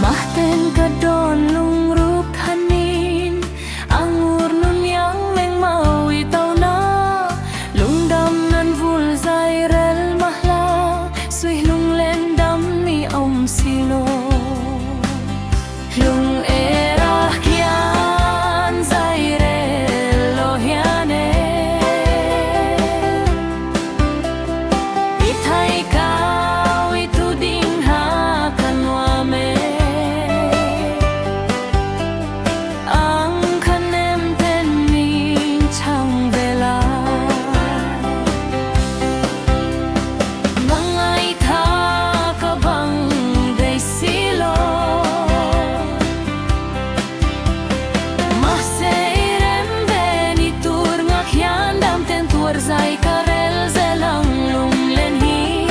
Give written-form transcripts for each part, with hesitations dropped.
Mahten kadon lung rup kanin angur nun yang meng mau itau na lung dam nan vul zai rel mahla sui lung len dam ni om silo lung era kian zai rel lo hiane ithai kau itu ding ha kanwa me Zai karel zelang lung len hi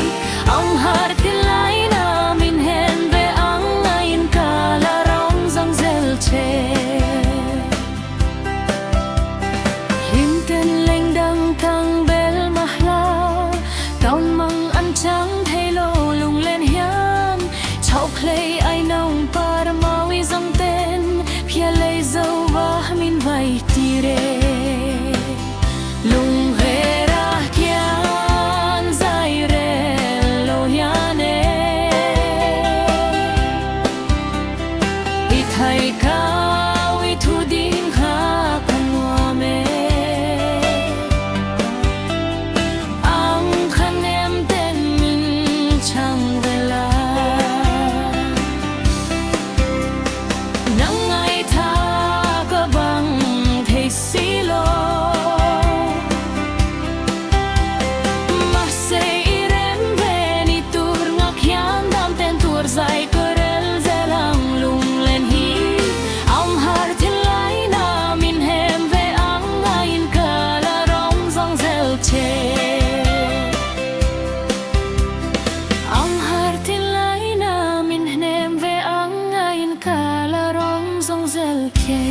ang har tilai na min hen ve ang ngain kala rong zang zel che lim ten leng dang tang bel mahla taun mang an chang thei lo lung len hian chau play ai nong par mawi zang ten phia lei zo wa min vai ti re lung thầy cao ý thu đinh ha kan wa me ang khan em ten min chang vela nang ai tha ka bang thei silo ma se irem ve ni tur ngak hian dam ten tur zai karel zelang lung len hi ang har tilai na min hnem ve ang ngain kala rong zong zel ke